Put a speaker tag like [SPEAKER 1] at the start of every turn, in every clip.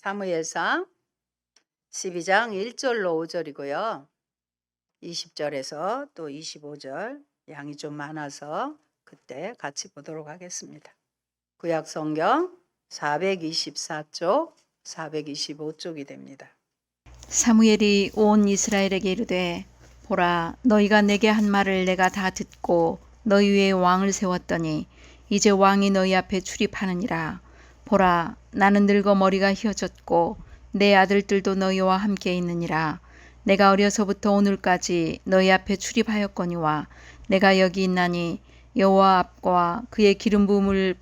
[SPEAKER 1] 사무엘상 12장 1절로 5절이고요. 20절에서 또 25절 양이 좀 많아서 그때 같이 보도록 하겠습니다. 구약 성경 424쪽, 425쪽이 됩니다.
[SPEAKER 2] 사무엘이 온 이스라엘에게 이르되 보라 너희가 내게 한 말을 내가 다 듣고 너희 위에 왕을 세웠더니 이제 왕이 너희 앞에 출입하느니라. 보라 나는 늙어 머리가 휘어졌고 내 아들들도 너희와 함께 있느니라. 내가 어려서부터 오늘까지 너희 앞에 출입하였거니와 내가 여기 있나니 여호와 앞과 그의 기름 부음을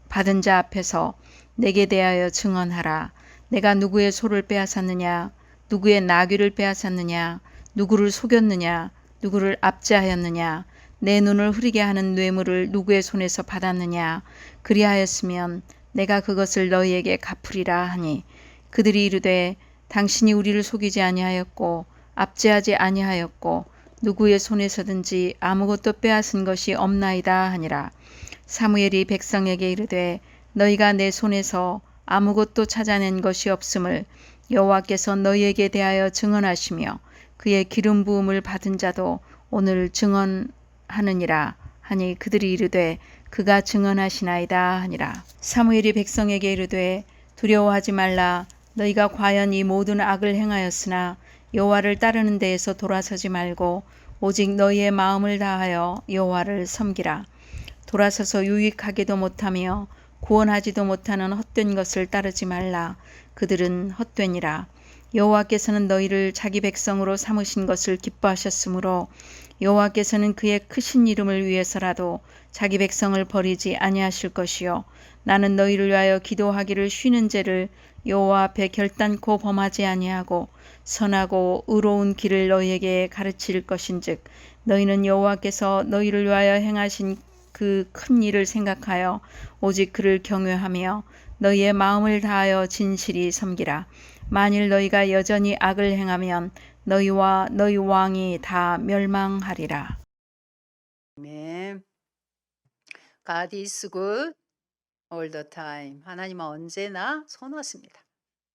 [SPEAKER 2] 받은 자 앞에서 내게 대하여 증언하라. 내가 누구의 소를 빼앗았느냐, 누구의 나귀를 빼앗았느냐, 누구를 속였느냐, 누구를 압제하였느냐, 내 눈을 흐리게 하는 뇌물을 누구의 손에서 받았느냐. 그리하였으면 내가 그것을 너희에게 갚으리라 하니 그들이 이르되 당신이 우리를 속이지 아니하였고 압제하지 아니하였고 누구의 손에서든지 아무것도 빼앗은 것이 없나이다 하니라. 사무엘이 백성에게 이르되 너희가 내 손에서 아무것도 찾아낸 것이 없음을 여호와께서 너희에게 대하여 증언하시며 그의 기름 부음을 받은 자도 오늘 증언하느니라 하니 그들이 이르되 그가 증언하시나이다 하니라. 사무엘이 백성에게 이르되 두려워하지 말라. 너희가 과연 이 모든 악을 행하였으나 여호와를 따르는 데에서 돌아서지 말고 오직 너희의 마음을 다하여 여호와를 섬기라. 돌아서서 유익하게도 못하며 구원하지도 못하는 헛된 것을 따르지 말라. 그들은 헛되니라. 여호와께서는 너희를 자기 백성으로 삼으신 것을 기뻐하셨으므로 여호와께서는 그의 크신 이름을 위해서라도 자기 백성을 버리지 아니하실 것이요 나는 너희를 위하여 기도하기를 쉬는 죄를 여호와 앞에 결단코 범하지 아니하고 선하고 의로운 길을 너희에게 가르칠 것인즉 너희는 여호와께서 너희를 위하여 행하신 그 큰 일을 생각하여 오직 그를 경외하며 너희의 마음을 다하여 진실이 섬기라. 만일 너희가 여전히 악을 행하면 너희와 너희 왕이 다 멸망하리라.
[SPEAKER 1] 아멘. God is good all the time. 하나님은 언제나 선하십니다.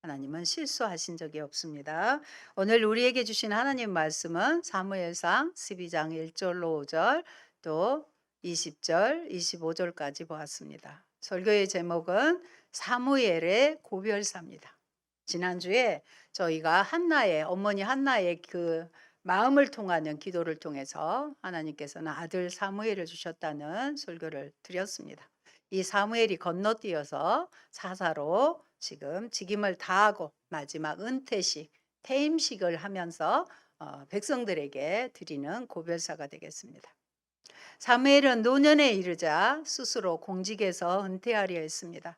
[SPEAKER 1] 하나님은 실수하신 적이 없습니다. 오늘 우리에게 주신 하나님 말씀은 사무엘상 12장 1절로 5절 또 20절, 25절까지 보았습니다. 설교의 제목은 사무엘의 고별사입니다. 지난주에 저희가 한나의 어머니 한나의 그 마음을 통하는 기도를 통해서 하나님께서는 아들 사무엘을 주셨다는 설교를 드렸습니다. 이 사무엘이 건너뛰어서 사사로 지금 직임을 다하고 마지막 은퇴식, 퇴임식을 하면서 백성들에게 드리는 고별사가 되겠습니다. 사무엘은 노년에 이르자 스스로 공직에서 은퇴하려 했습니다.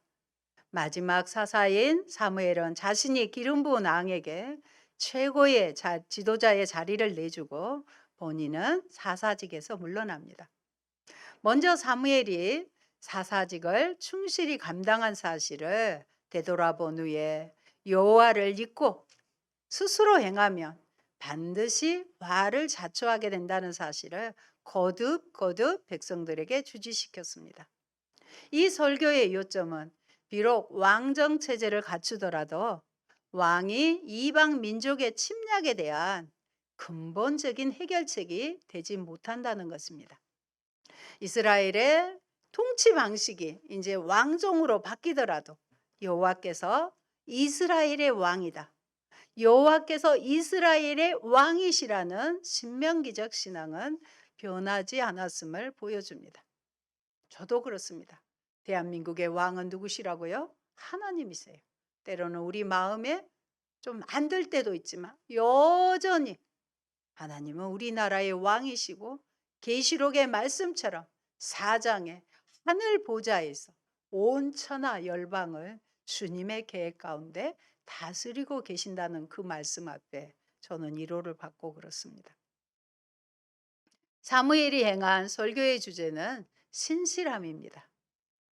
[SPEAKER 1] 마지막 사사인 사무엘은 자신이 기름 부은 왕에게 최고의 지도자의 자리를 내주고 본인은 사사직에서 물러납니다. 먼저 사무엘이 사사직을 충실히 감당한 사실을 되돌아본 후에 여호와를 잊고 스스로 행하면 반드시 화를 자초하게 된다는 사실을 거듭 백성들에게 주지시켰습니다. 이 설교의 요점은 비록 왕정 체제를 갖추더라도 왕이 이방 민족의 침략에 대한 근본적인 해결책이 되지 못한다는 것입니다. 이스라엘의 통치 방식이 이제 왕정으로 바뀌더라도 여호와께서 이스라엘의 왕이다. 여호와께서 이스라엘의 왕이시라는 신명기적 신앙은 변하지 않았음을 보여줍니다. 저도 그렇습니다. 대한민국의 왕은 누구시라고요? 하나님이세요. 때로는 우리 마음에 좀 안 들 때도 있지만 여전히 하나님은 우리나라의 왕이시고 계시록의 말씀처럼 사장의 하늘 보좌에서 온 천하 열방을 주님의 계획 가운데 다스리고 계신다는 그 말씀 앞에 저는 위로를 받고 그렇습니다. 사무엘이 행한 설교의 주제는 신실함입니다.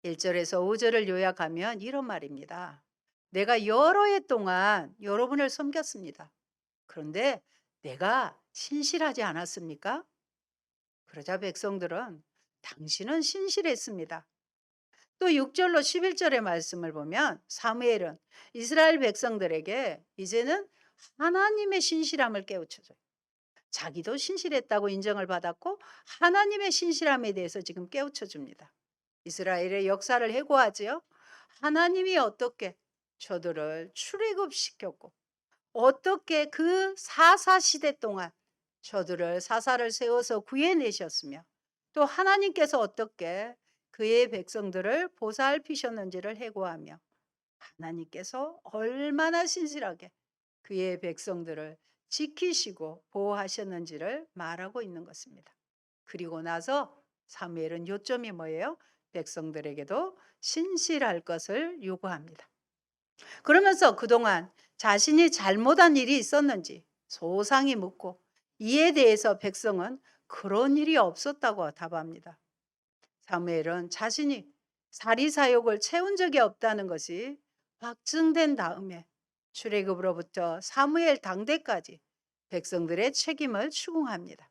[SPEAKER 1] 1절에서 5절을 요약하면 이런 말입니다. 내가 여러 해 동안 여러분을 섬겼습니다. 그런데 내가 신실하지 않았습니까? 그러자 백성들은 당신은 신실했습니다. 또 6절로 11절의 말씀을 보면 사무엘은 이스라엘 백성들에게 이제는 하나님의 신실함을 깨우쳐줘요. 자기도 신실했다고 인정을 받았고 하나님의 신실함에 대해서 지금 깨우쳐 줍니다. 이스라엘의 역사를 회고하지요. 하나님이 어떻게 저들을 출애굽시켰고 어떻게 그 사사 시대 동안 저들을 사사를 세워서 구해내셨으며 또 하나님께서 어떻게 그의 백성들을 보살피셨는지를 회고하며 하나님께서 얼마나 신실하게 그의 백성들을 지키시고 보호하셨는지를 말하고 있는 것입니다. 그리고 나서 사무엘은 요점이 뭐예요? 백성들에게도 신실할 것을 요구합니다. 그러면서 그동안 자신이 잘못한 일이 있었는지 소상히 묻고 이에 대해서 백성은 그런 일이 없었다고 답합니다. 사무엘은 자신이 사리사욕을 채운 적이 없다는 것이 확증된 다음에 출애굽으로부터 사무엘 당대까지 백성들의 책임을 추궁합니다.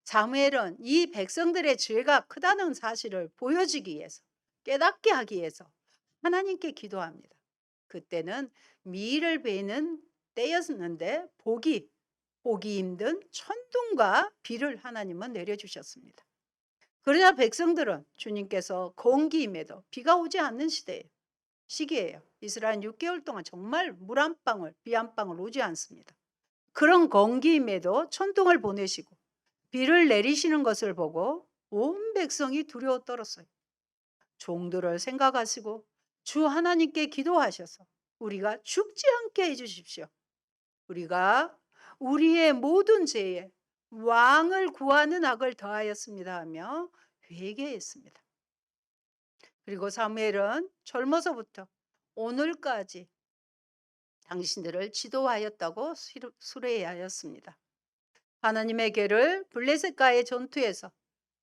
[SPEAKER 1] 사무엘은 이 백성들의 죄가 크다는 사실을 보여주기 위해서 깨닫게 하기 위해서 하나님께 기도합니다. 그때는 미를 베는 때였는데 보기 힘든 천둥과 비를 하나님은 내려주셨습니다. 그러자 백성들은 주님께서 건기임에도 비가 오지 않는 시기예요. 이스라엘 6개월 동안 정말 물 한 방울, 비 한 방울 오지 않습니다. 그런 건기임에도 천둥을 보내시고 비를 내리시는 것을 보고 온 백성이 두려워 떨었어요. 종들을 생각하시고 주 하나님께 기도하셔서 우리가 죽지 않게 해주십시오. 우리가 우리의 모든 죄에 왕을 구하는 악을 더하였습니다 하며 회개했습니다. 그리고 사무엘은 젊어서부터 오늘까지 당신들을 지도하였다고 수레하였습니다. 하나님의 궤를 블레셋과의 전투에서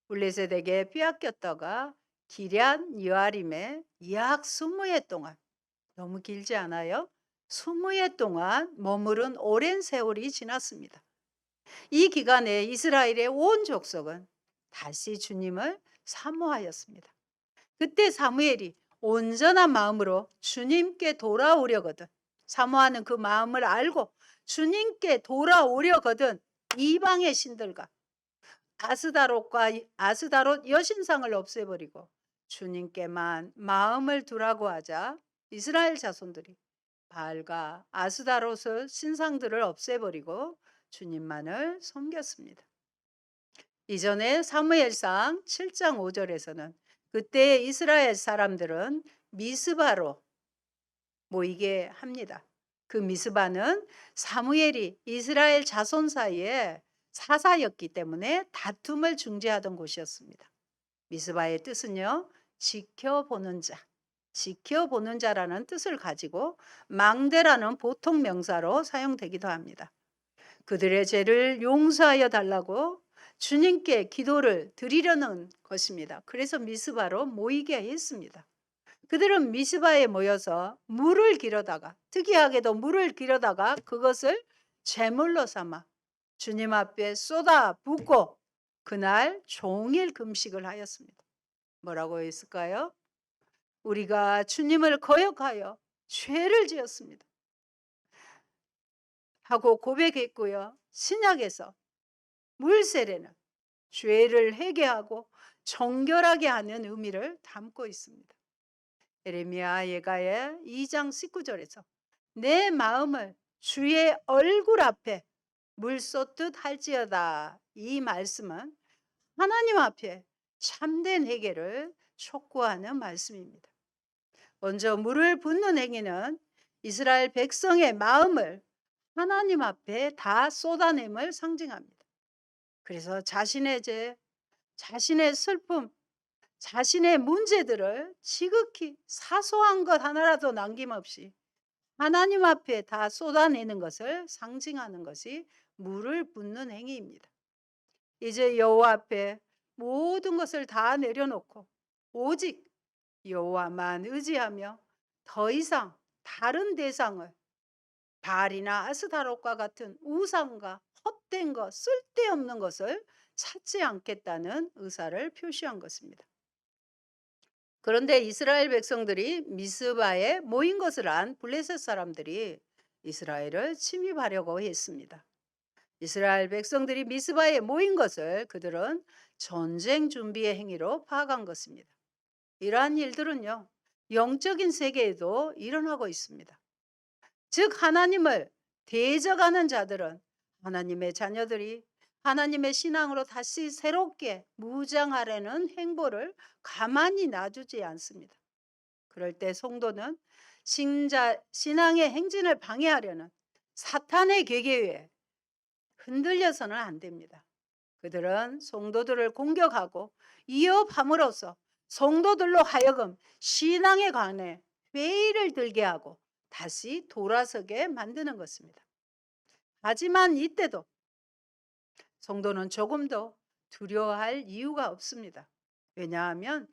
[SPEAKER 1] 블레셋에게 빼앗겼다가 기럇 여아림에 약 20해 동안, 너무 길지 않아요? 20해 동안 머무른 오랜 세월이 지났습니다. 이 기간에 이스라엘의 온 족속은 다시 주님을 사모하였습니다. 그때 사무엘이 온전한 마음으로 주님께 돌아오려거든 사모하는 그 마음을 알고 주님께 돌아오려거든 이방의 신들과 아스다롯 여신상을 없애버리고 주님께만 마음을 두라고 하자 이스라엘 자손들이 바알과 아스다롯의 신상들을 없애버리고 주님만을 섬겼습니다. 이전에 사무엘상 7장 5절에서는 그때 이스라엘 사람들은 미스바로 모이게 합니다. 그 미스바는 사무엘이 이스라엘 자손 사이에 사사였기 때문에 다툼을 중재하던 곳이었습니다. 미스바의 뜻은요, 지켜보는 자, 지켜보는 자라는 뜻을 가지고 망대라는 보통 명사로 사용되기도 합니다. 그들의 죄를 용서하여 달라고 주님께 기도를 드리려는 것입니다. 그래서 미스바로 모이게 했습니다. 그들은 미스바에 모여서 물을 길어다가, 특이하게도 물을 길어다가 그것을 제물로 삼아 주님 앞에 쏟아 붓고 그날 종일 금식을 하였습니다. 뭐라고 했을까요? 우리가 주님을 거역하여 죄를 지었습니다 하고 고백했고요. 신약에서 물세례는 죄를 회개하고 정결하게 하는 의미를 담고 있습니다. 예레미야 예가의 2장 19절에서 내 마음을 주의 얼굴 앞에 물 쏟듯 할지어다, 이 말씀은 하나님 앞에 참된 회개를 촉구하는 말씀입니다. 먼저 물을 붓는 행위는 이스라엘 백성의 마음을 하나님 앞에 다 쏟아냄을 상징합니다. 그래서 자신의 죄, 자신의 슬픔, 자신의 문제들을 지극히 사소한 것 하나라도 남김없이 하나님 앞에 다 쏟아내는 것을 상징하는 것이 물을 붓는 행위입니다. 이제 여호와 앞에 모든 것을 다 내려놓고 오직 여호와만 의지하며 더 이상 다른 대상을 바알이나 아스타롯과 같은 우상과 헛된 것, 쓸데없는 것을 찾지 않겠다는 의사를 표시한 것입니다. 그런데 이스라엘 백성들이 미스바에 모인 것을 안 블레셋 사람들이 이스라엘을 침입하려고 했습니다. 이스라엘 백성들이 미스바에 모인 것을 그들은 전쟁 준비의 행위로 파악한 것입니다. 이러한 일들은요, 영적인 세계에도 일어나고 있습니다. 즉, 하나님을 대적하는 자들은 하나님의 자녀들이 하나님의 신앙으로 다시 새롭게 무장하려는 행보를 가만히 놔두지 않습니다. 그럴 때 성도는 신앙의 행진을 방해하려는 사탄의 계계에 흔들려서는 안 됩니다. 그들은 성도들을 공격하고 위협함으로써 성도들로 하여금 신앙에 관해 회의를 들게 하고 다시 돌아서게 만드는 것입니다. 하지만 이때도 성도는 조금도 두려워할 이유가 없습니다. 왜냐하면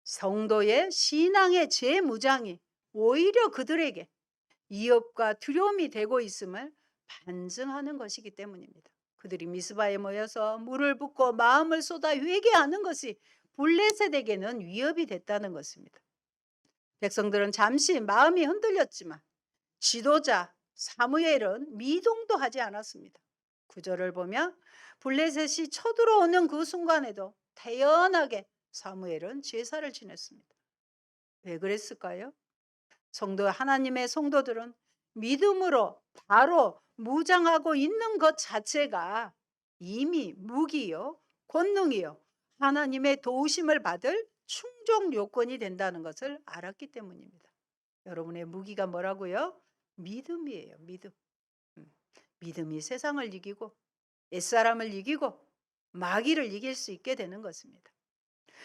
[SPEAKER 1] 성도의 신앙의 재무장이 오히려 그들에게 위협과 두려움이 되고 있음을 반증하는 것이기 때문입니다. 그들이 미스바에 모여서 물을 붓고 마음을 쏟아 회개하는 것이 블레셋에게는 위협이 됐다는 것입니다. 백성들은 잠시 마음이 흔들렸지만 지도자 사무엘은 미동도 하지 않았습니다. 구절을 보면 블레셋이 쳐들어오는 그 순간에도 태연하게 사무엘은 제사를 지냈습니다. 왜 그랬을까요? 하나님의 성도들은 믿음으로 바로 무장하고 있는 것 자체가 이미 무기요, 권능이요, 하나님의 도우심을 받을 충족 요건이 된다는 것을 알았기 때문입니다. 여러분의 무기가 뭐라고요? 믿음이에요, 믿음. 믿음이 세상을 이기고 옛사람을 이기고 마귀를 이길 수 있게 되는 것입니다.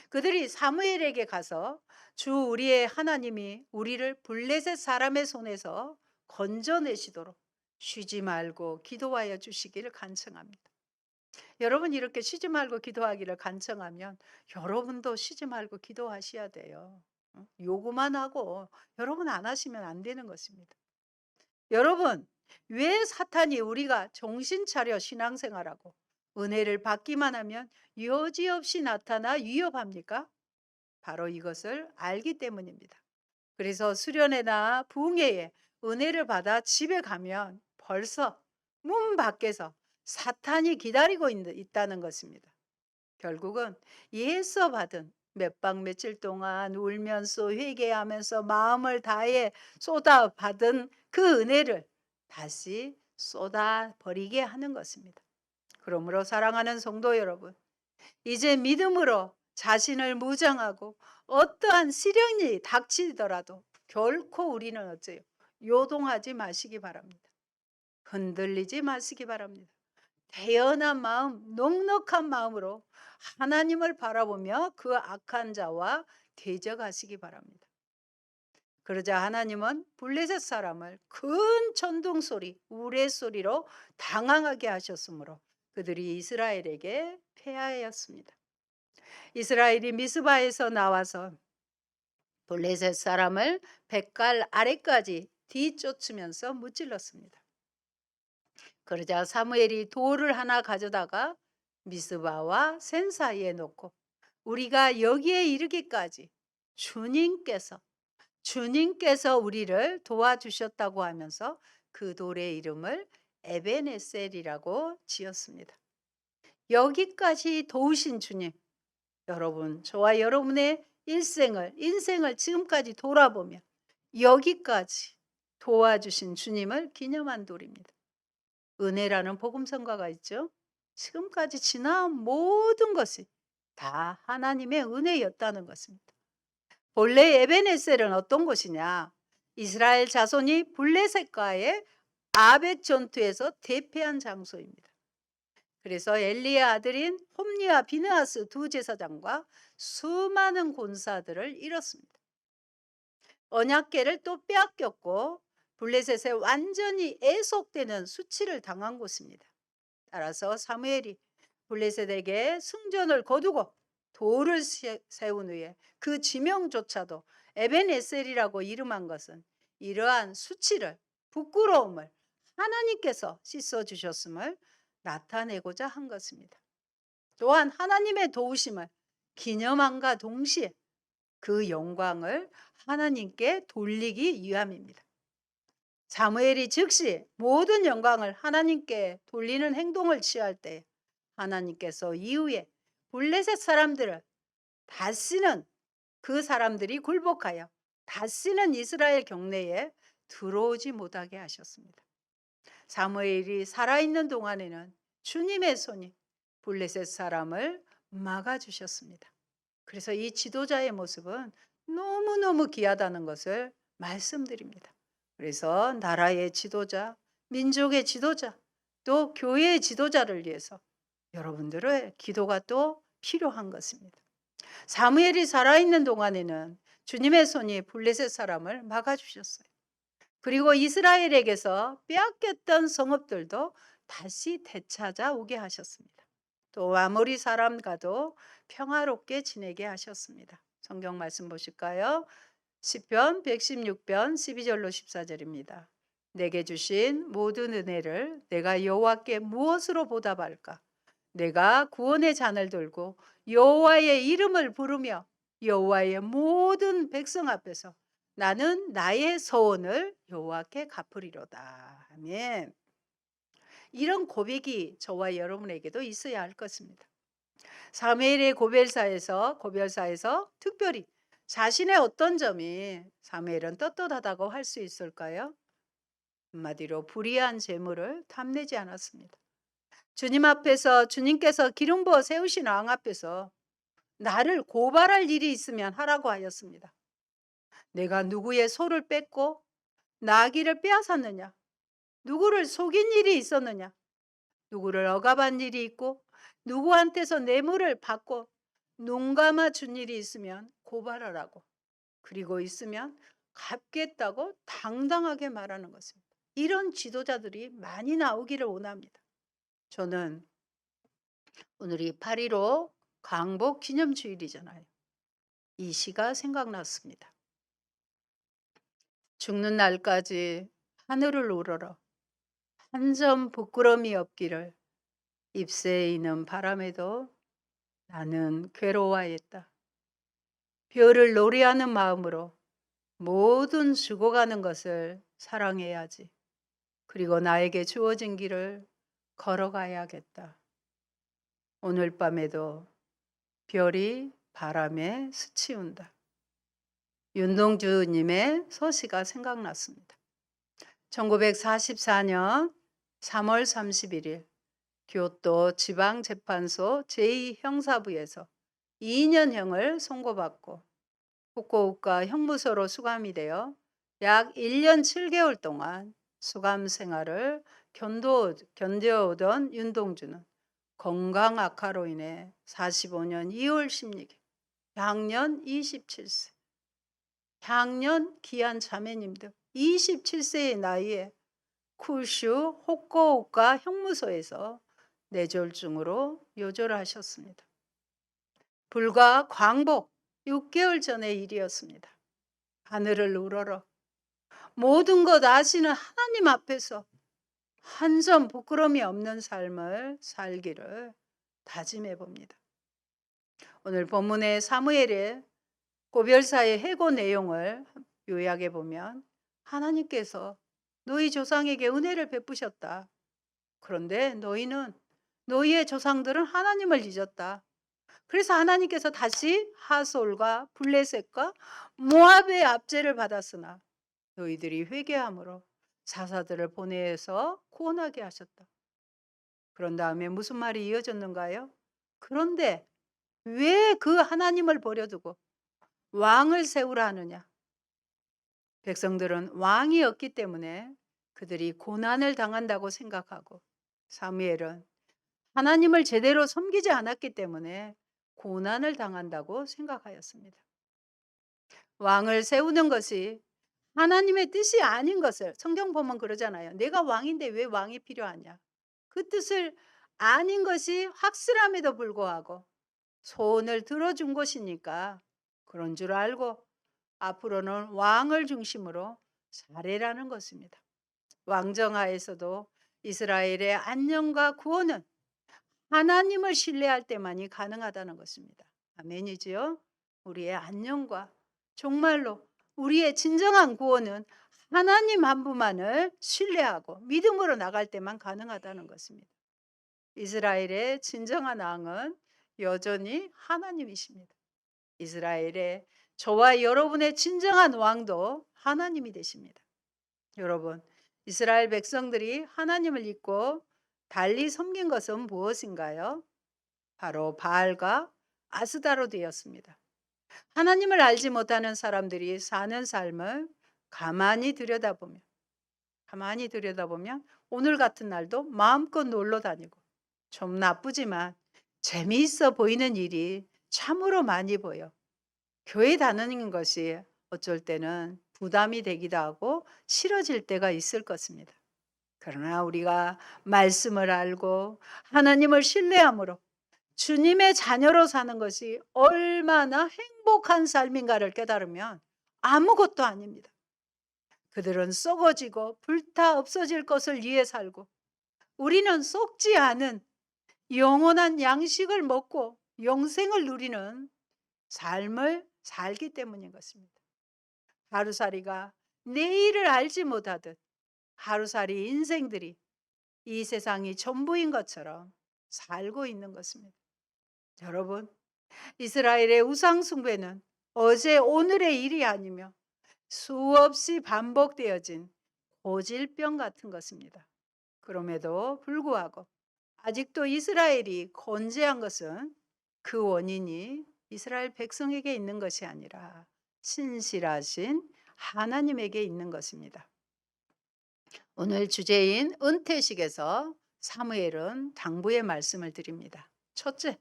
[SPEAKER 1] 그들이 사무엘에게 가서 주 우리의 하나님이 우리를 블레셋 사람의 손에서 건져내시도록 쉬지 말고 기도하여 주시기를 간청합니다. 여러분, 이렇게 쉬지 말고 기도하기를 간청하면 여러분도 쉬지 말고 기도하셔야 돼요. 요구만 하고 여러분 안 하시면 안 되는 것입니다. 여러분, 왜 사탄이 우리가 정신 차려 신앙생활하고 은혜를 받기만 하면 여지없이 나타나 위협합니까? 바로 이것을 알기 때문입니다. 그래서 수련회나 부흥회에 은혜를 받아 집에 가면 벌써 문 밖에서 사탄이 기다리고 있다는 것입니다. 결국은 예서 받은 몇 박 며칠 동안 울면서 회개하면서 마음을 다해 쏟아 받은 그 은혜를 다시 쏟아 버리게 하는 것입니다. 그러므로 사랑하는 성도 여러분, 이제 믿음으로 자신을 무장하고 어떠한 시련이 닥치더라도 결코 우리는 어째요? 요동하지 마시기 바랍니다. 흔들리지 마시기 바랍니다. 태연한 마음, 넉넉한 마음으로 하나님을 바라보며 그 악한 자와 대적하시기 바랍니다. 그러자 하나님은 블레셋 사람을 큰 천둥소리, 우레소리로 당황하게 하셨으므로 그들이 이스라엘에게 패하였습니다. 이스라엘이 미스바에서 나와서 블레셋 사람을 뱃갈 아래까지 뒤쫓으면서 무찔렀습니다. 그러자 사무엘이 돌을 하나 가져다가 미스바와 센 사이에 놓고 우리가 여기에 이르기까지 주님께서 우리를 도와주셨다고 하면서 그 돌의 이름을 에벤에셀이라고 지었습니다. 여기까지 도우신 주님, 여러분, 저와 여러분의 인생을 지금까지 돌아보면 여기까지 도와주신 주님을 기념한 돌입니다. 은혜라는 복음성가가 있죠. 지금까지 지나온 모든 것이 다 하나님의 은혜였다는 것입니다. 본래 에벤에셀은 어떤 곳이냐? 이스라엘 자손이 블레셋과의 아벡 전투에서 대패한 장소입니다. 그래서 엘리의 아들인 홈리와 비느하스 두 제사장과 수많은 군사들을 잃었습니다. 언약궤를 또 빼앗겼고 블레셋에 완전히 애속되는 수치를 당한 곳입니다. 따라서 사무엘이 블레셋에게 승전을 거두고 돌을 세운 후에 그 지명조차도 에벤에셀이라고 이름한 것은 이러한 수치를, 부끄러움을 하나님께서 씻어주셨음을 나타내고자 한 것입니다. 또한 하나님의 도우심을 기념함과 동시에 그 영광을 하나님께 돌리기 위함입니다. 사무엘이 즉시 모든 영광을 하나님께 돌리는 행동을 취할 때 하나님께서 이후에 블레셋 사람들을 다시는 그 사람들이 굴복하여 다시는 이스라엘 경내에 들어오지 못하게 하셨습니다. 사무엘이 살아있는 동안에는 주님의 손이 블레셋 사람을 막아주셨습니다. 그래서 이 지도자의 모습은 너무너무 귀하다는 것을 말씀드립니다. 그래서 나라의 지도자, 민족의 지도자, 또 교회의 지도자를 위해서 여러분들의 기도가 또 필요한 것입니다. 사무엘이 살아있는 동안에는 주님의 손이 블레셋 사람을 막아주셨어요. 그리고 이스라엘에게서 빼앗겼던 성읍들도 다시 되찾아오게 하셨습니다. 또 아모리 사람과도 평화롭게 지내게 하셨습니다. 성경 말씀 보실까요? 시편 116편 12절로 14절입니다. 내게 주신 모든 은혜를 내가 여호와께 무엇으로 보답할까? 내가 구원의 잔을 들고 여호와의 이름을 부르며 여호와의 모든 백성 앞에서 나는 나의 서원을 여호와께 갚으리로다. 아멘. 이런 고백이 저와 여러분에게도 있어야 할 것입니다. 사무엘의 고별사에서 특별히 자신의 어떤 점이 사무엘은 떳떳하다고 할 수 있을까요? 한마디로 불의한 재물을 탐내지 않았습니다. 주님 앞에서 주님께서 기름 부어 세우신 왕 앞에서 나를 고발할 일이 있으면 하라고 하였습니다. 내가 누구의 소를 뺏고 나귀를 빼앗았느냐? 누구를 속인 일이 있었느냐? 누구를 억압한 일이 있고 누구한테서 뇌물을 받고 눈 감아 준 일이 있으면 고발하라고. 그리고 있으면 갚겠다고 당당하게 말하는 것입니다. 이런 지도자들이 많이 나오기를 원합니다. 저는 오늘이 8.15 광복 기념주일이잖아요. 이 시가 생각났습니다. 죽는 날까지 하늘을 우러러 한 점 부끄러움이 없기를 잎새에 있는 바람에도 나는 괴로워했다. 별을 노래하는 마음으로 모든 죽어가는 것을 사랑해야지. 그리고 나에게 주어진 길을 걸어가야겠다. 오늘 밤에도 별이 바람에 스치운다. 윤동주님의 서시가 생각났습니다. 1944년 3월 31일 교토 지방재판소 제2형사부에서 2년형을 선고받고 후쿠오카 형무소로 수감이 되어 약 1년 7개월 동안 수감 생활을 견뎌오던 윤동주는 건강 악화로 인해 45년 2월 16일 향년 27세 향년 귀한 자매님들 27세의 나이에 쿠슈 후쿠오카 형무소에서 뇌졸중으로 요절하셨습니다. 불과 광복 6개월 전의 일이었습니다. 하늘을 우러러 모든 것 아시는 하나님 앞에서 한 점 부끄러움이 없는 삶을 살기를 다짐해 봅니다. 오늘 본문의 사무엘의 고별사의 해고 내용을 요약해 보면 하나님께서 너희 조상에게 은혜를 베푸셨다. 그런데 너희의 조상들은 하나님을 잊었다. 그래서 하나님께서 다시 하솔과 블레셋과 모압의 압제를 받았으나 너희들이 회개함으로 사사들을 보내서 구원하게 하셨다. 그런 다음에 무슨 말이 이어졌는가요? 그런데 왜 그 하나님을 버려두고 왕을 세우라 하느냐? 백성들은 왕이 없기 때문에 그들이 고난을 당한다고 생각하고 사무엘은 하나님을 제대로 섬기지 않았기 때문에 고난을 당한다고 생각하였습니다. 왕을 세우는 것이 하나님의 뜻이 아닌 것을 성경 보면 그러잖아요. 내가 왕인데 왜 왕이 필요하냐? 그 뜻을 아닌 것이 확실함에도 불구하고 소원을 들어준 것이니까 그런 줄 알고 앞으로는 왕을 중심으로 살해라는 것입니다. 왕정하에서도 이스라엘의 안녕과 구원은 하나님을 신뢰할 때만이 가능하다는 것입니다. 아멘이지요? 우리의 안녕과 정말로 우리의 진정한 구원은 하나님 한 분만을 신뢰하고 믿음으로 나갈 때만 가능하다는 것입니다. 이스라엘의 진정한 왕은 여전히 하나님이십니다. 이스라엘의 저와 여러분의 진정한 왕도 하나님이 되십니다. 여러분, 이스라엘 백성들이 하나님을 잊고 달리 섬긴 것은 무엇인가요? 바로 바알과 아스다로 되었습니다. 하나님을 알지 못하는 사람들이 사는 삶을 가만히 들여다보면 오늘 같은 날도 마음껏 놀러 다니고 좀 나쁘지만 재미있어 보이는 일이 참으로 많이 보여 교회 다니는 것이 어쩔 때는 부담이 되기도 하고 싫어질 때가 있을 것입니다. 그러나 우리가 말씀을 알고 하나님을 신뢰함으로 주님의 자녀로 사는 것이 얼마나 행복한 삶인가를 깨달으면 아무것도 아닙니다. 그들은 썩어지고 불타 없어질 것을 위해 살고 우리는 썩지 않은 영원한 양식을 먹고 영생을 누리는 삶을 살기 때문인 것입니다. 하루살이가 내일을 알지 못하듯 하루살이 인생들이 이 세상이 전부인 것처럼 살고 있는 것입니다. 여러분, 이스라엘의 우상 숭배는 어제 오늘의 일이 아니며 수없이 반복되어진 고질병 같은 것입니다. 그럼에도 불구하고 아직도 이스라엘이 건재한 것은 그 원인이 이스라엘 백성에게 있는 것이 아니라 신실하신 하나님에게 있는 것입니다. 오늘 주제인 은퇴식에서 사무엘은 당부의 말씀을 드립니다. 첫째,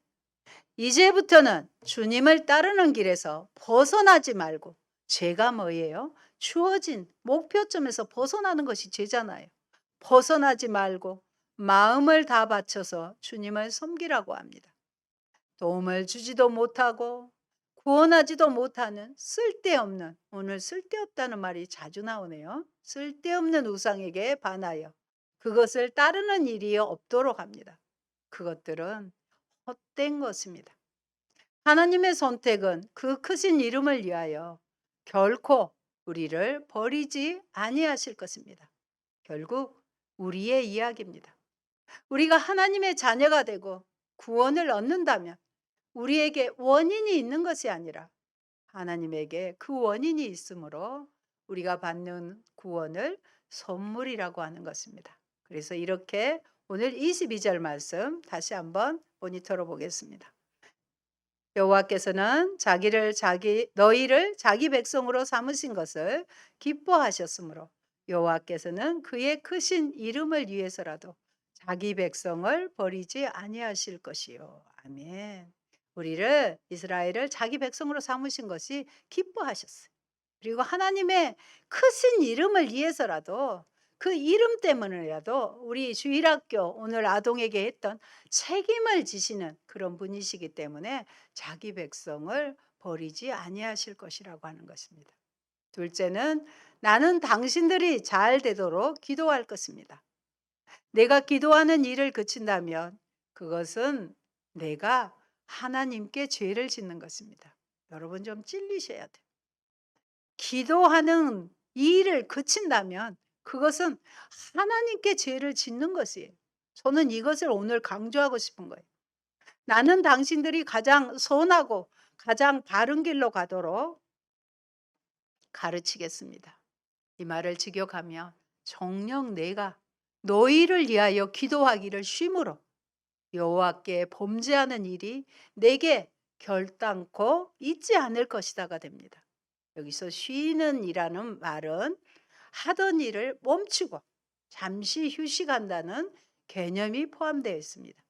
[SPEAKER 1] 이제부터는 주님을 따르는 길에서 벗어나지 말고, 죄가 뭐예요? 주어진 목표점에서 벗어나는 것이 죄잖아요. 벗어나지 말고 마음을 다 바쳐서 주님을 섬기라고 합니다. 도움을 주지도 못하고 구원하지도 못하는 쓸데없는, 오늘 쓸데없다는 말이 자주 나오네요. 쓸데없는 우상에게 반하여 그것을 따르는 일이 없도록 합니다. 그것들은 헛된 것입니다. 하나님의 선택은 그 크신 이름을 위하여 결코 우리를 버리지 아니하실 것입니다. 결국 우리의 이야기입니다. 우리가 하나님의 자녀가 되고 구원을 얻는다면 우리에게 원인이 있는 것이 아니라 하나님에게 그 원인이 있으므로 우리가 받는 구원을 선물이라고 하는 것입니다. 그래서 이렇게 오늘 22절 말씀 다시 한번 모니터로 보겠습니다. 여호와께서는 너희를 자기 백성으로 삼으신 것을 기뻐하셨으므로 여호와께서는 그의 크신 이름을 위해서라도 자기 백성을 버리지 아니하실 것이요. 아멘. 우리를, 이스라엘을 자기 백성으로 삼으신 것이 기뻐하셨어요. 그리고 하나님의 크신 이름을 위해서라도, 그 이름 때문에라도 우리 주일학교 오늘 아동에게 했던 책임을 지시는 그런 분이시기 때문에 자기 백성을 버리지 아니하실 것이라고 하는 것입니다. 둘째는 나는 당신들이 잘 되도록 기도할 것입니다. 내가 기도하는 일을 그친다면 그것은 내가 하나님께 죄를 짓는 것입니다. 여러분 좀 찔리셔야 돼요. 기도하는 이 일을 그친다면 그것은 하나님께 죄를 짓는 것이에요. 저는 이것을 오늘 강조하고 싶은 거예요. 나는 당신들이 가장 선하고 가장 바른 길로 가도록 가르치겠습니다. 이 말을 직역하면 정녕 내가 너희를 위하여 기도하기를 쉼으로 여호와께 범죄하는 일이 내게 결단코 있지 않을 것이다가 됩니다. 여기서 쉬는 이라는 말은 하던 일을 멈추고 잠시 휴식한다는 개념이 포함되어 있습니다.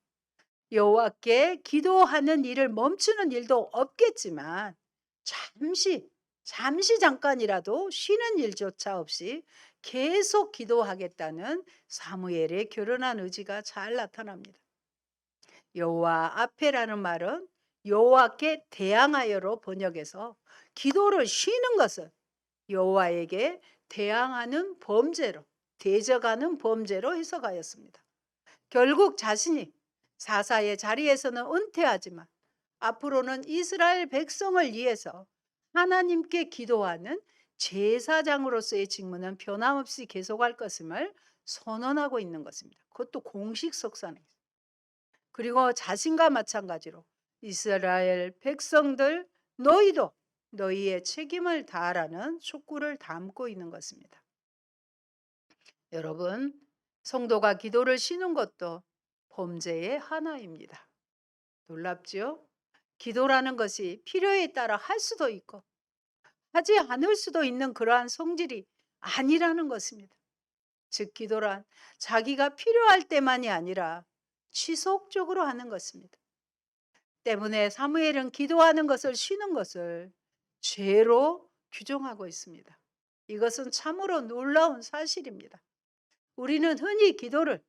[SPEAKER 1] 여호와께 기도하는 일을 멈추는 일도 없겠지만 잠시 잠깐이라도 쉬는 일조차 없이 계속 기도하겠다는 사무엘의 결연한 의지가 잘 나타납니다. 여호와 앞에라는 말은 여호와께 대항하여로 번역해서 기도를 쉬는 것은 여호와에게 대항하는 범죄로, 대적하는 범죄로 해석하였습니다. 결국 자신이 사사의 자리에서는 은퇴하지만 앞으로는 이스라엘 백성을 위해서 하나님께 기도하는 제사장으로서의 직무는 변함없이 계속할 것임을 선언하고 있는 것입니다. 그것도 공식 석상에. 그리고 자신과 마찬가지로 이스라엘 백성들 너희도 너희의 책임을 다하라는 촉구를 담고 있는 것입니다. 여러분, 성도가 기도를 쉬는 것도 범죄의 하나입니다. 놀랍지요? 기도라는 것이 필요에 따라 할 수도 있고 하지 않을 수도 있는 그러한 성질이 아니라는 것입니다. 즉, 기도란 자기가 필요할 때만이 아니라 지속적으로 하는 것입니다. 때문에 사무엘은 기도하는 것을 쉬는 것을 죄로 규정하고 있습니다. 이것은 참으로 놀라운 사실입니다. 우리는 흔히 기도를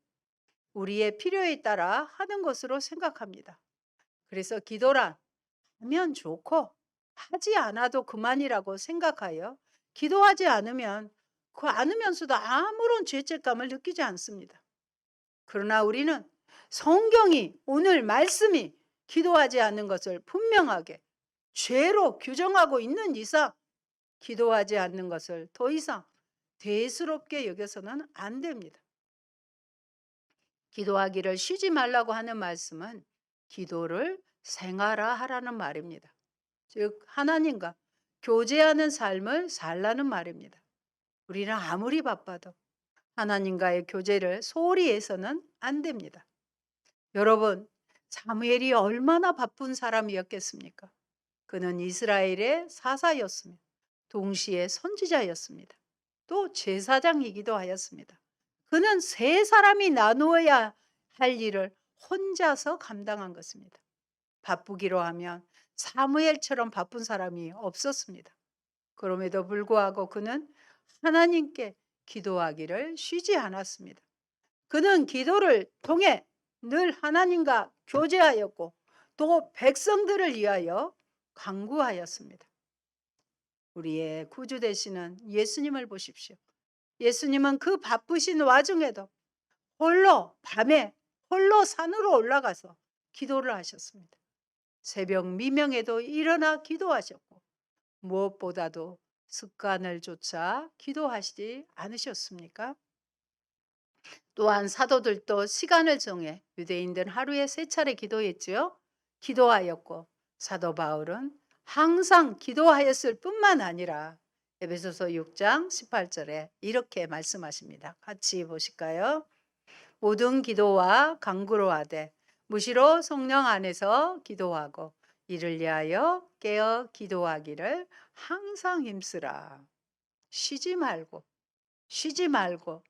[SPEAKER 1] 우리의 필요에 따라 하는 것으로 생각합니다. 그래서 기도란 하면 좋고 하지 않아도 그만이라고 생각하여 기도하지 않으면 그 않으면서도 아무런 죄책감을 느끼지 않습니다. 그러나 우리는 성경이 오늘 말씀이 기도하지 않는 것을 분명하게 죄로 규정하고 있는 이상 기도하지 않는 것을 더 이상 대수롭게 여겨서는 안 됩니다. 기도하기를 쉬지 말라고 하는 말씀은 기도를 생활화하라는 말입니다. 즉 하나님과 교제하는 삶을 살라는 말입니다. 우리는 아무리 바빠도 하나님과의 교제를 소홀히 해서는 안 됩니다. 여러분, 사무엘이 얼마나 바쁜 사람이었겠습니까? 그는 이스라엘의 사사였으며 동시에 선지자였습니다. 또 제사장이기도 하였습니다. 그는 세 사람이 나누어야 할 일을 혼자서 감당한 것입니다. 바쁘기로 하면 사무엘처럼 바쁜 사람이 없었습니다. 그럼에도 불구하고 그는 하나님께 기도하기를 쉬지 않았습니다. 그는 기도를 통해 늘 하나님과 교제하였고 또 백성들을 위하여 간구하였습니다. 우리의 구주 되시는 예수님을 보십시오. 예수님은 그 바쁘신 와중에도 홀로 밤에 홀로 산으로 올라가서 기도를 하셨습니다. 새벽 미명에도 일어나 기도하셨고 무엇보다도 습관을 쫓아 기도하시지 않으셨습니까? 또한 사도들도 시간을 정해 유대인들 하루에 3차례 기도했지요. 기도하였고 사도 바울은 항상 기도하였을 뿐만 아니라 에베소서 6장 18절에 이렇게 말씀하십니다. 같이 보실까요? 모든 기도와 간구로 하되 무시로 성령 안에서 기도하고 이를 위하여 깨어 기도하기를 항상 힘쓰라. 쉬지 말고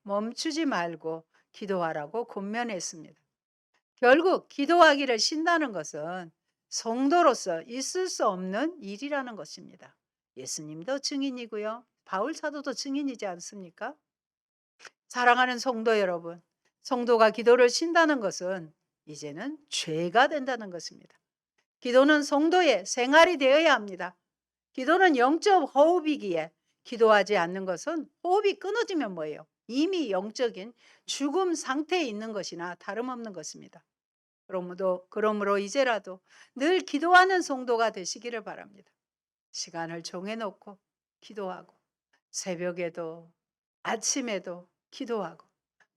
[SPEAKER 1] 멈추지 말고 기도하라고 권면했습니다. 결국 기도하기를 쉰다는 것은 성도로서 있을 수 없는 일이라는 것입니다. 예수님도 증인이고요. 바울 사도도 증인이지 않습니까? 사랑하는 성도 여러분, 성도가 기도를 쉰다는 것은 이제는 죄가 된다는 것입니다. 기도는 성도의 생활이 되어야 합니다. 기도는 영적 호흡이기에 기도하지 않는 것은 호흡이 끊어지면 뭐예요? 이미 영적인 죽음 상태에 있는 것이나 다름없는 것입니다. 그러므로 이제라도 늘 기도하는 성도가 되시기를 바랍니다. 시간을 정해놓고 기도하고 새벽에도 아침에도 기도하고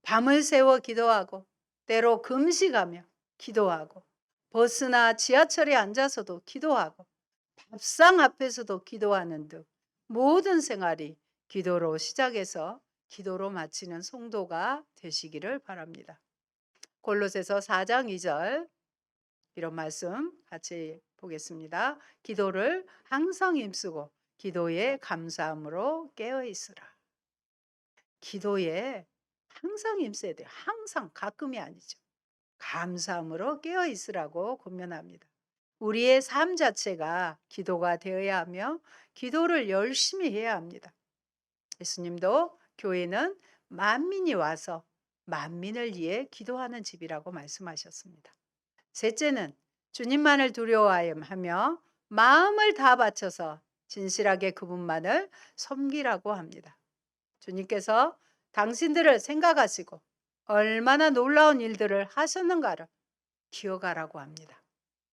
[SPEAKER 1] 밤을 새워 기도하고 때로 금식하며 기도하고 버스나 지하철에 앉아서도 기도하고 밥상 앞에서도 기도하는 등 모든 생활이 기도로 시작해서 기도로 마치는 성도가 되시기를 바랍니다. 골로새서 4장 2절 이런 말씀 같이 보겠습니다. 기도를 항상 힘쓰고 기도에 감사함으로 깨어 있으라. 기도에 항상 힘써야 돼요. 항상, 가끔이 아니죠. 감사함으로 깨어 있으라고 권면합니다. 우리의 삶 자체가 기도가 되어야 하며 기도를 열심히 해야 합니다. 예수님도 교회는 만민이 와서 만민을 위해 기도하는 집이라고 말씀하셨습니다. 셋째는 주님만을 두려워하며 마음을 다 바쳐서 진실하게 그분만을 섬기라고 합니다. 주님께서 당신들을 생각하시고 얼마나 놀라운 일들을 하셨는가를 기억하라고 합니다.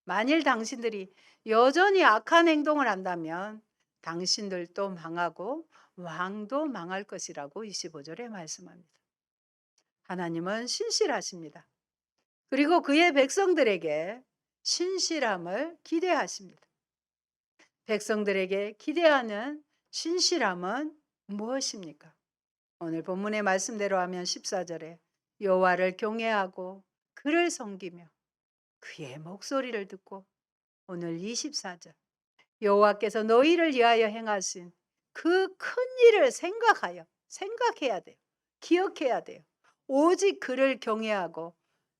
[SPEAKER 1] 만일 당신들이 여전히 악한 행동을 한다면 당신들도 망하고 왕도 망할 것이라고 25절에 말씀합니다. 하나님은 신실하십니다. 그리고 그의 백성들에게 신실함을 기대하십니다. 백성들에게 기대하는 신실함은 무엇입니까? 오늘 본문의 말씀대로 하면 14절에 여호와를 경외하고 그를 섬기며 그의 목소리를 듣고, 오늘 24절 여호와께서 너희를 위하여 행하신 그 큰 일을 생각해야 돼요. 기억해야 돼요. 오직 그를 경외하고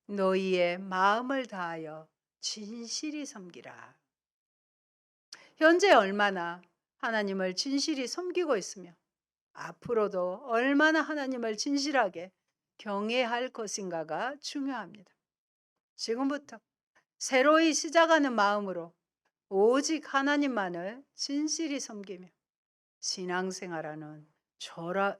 [SPEAKER 1] 너희의 마음을 다하여 진실이 섬기라. 현재 얼마나 하나님을 진실이 섬기고 있으며 앞으로도 얼마나 하나님을 진실하게 경외할 것인가가 중요합니다. 지금부터 새로이 시작하는 마음으로 오직 하나님만을 진실히 섬기며 신앙생활하는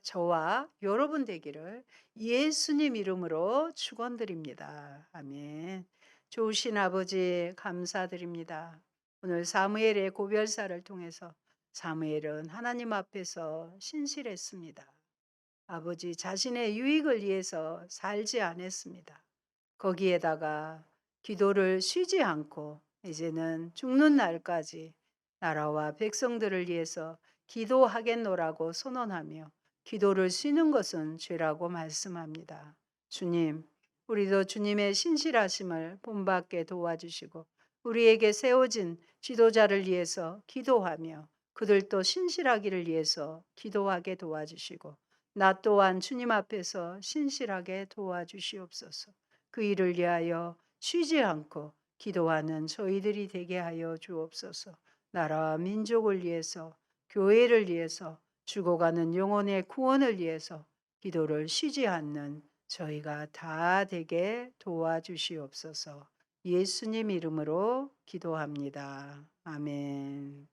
[SPEAKER 1] 저와 여러분 되기를 예수님 이름으로 축원드립니다. 아멘. 좋으신 아버지 감사드립니다. 오늘 사무엘의 고별사를 통해서 사무엘은 하나님 앞에서 신실했습니다. 아버지 자신의 유익을 위해서 살지 않았습니다. 거기에다가 기도를 쉬지 않고 이제는 죽는 날까지 나라와 백성들을 위해서 기도하겠노라고 선언하며 기도를 쉬는 것은 죄라고 말씀합니다. 주님, 우리도 주님의 신실하심을 본받게 도와주시고 우리에게 세워진 지도자를 위해서 기도하며 그들도 신실하기를 위해서 기도하게 도와주시고 나 또한 주님 앞에서 신실하게 도와주시옵소서. 그 일을 위하여 쉬지 않고 기도하는 저희들이 되게 하여 주옵소서. 나라와 민족을 위해서, 교회를 위해서, 죽어가는 영혼의 구원을 위해서 기도를 쉬지 않는 저희가 다 되게 도와주시옵소서. 예수님 이름으로 기도합니다. 아멘.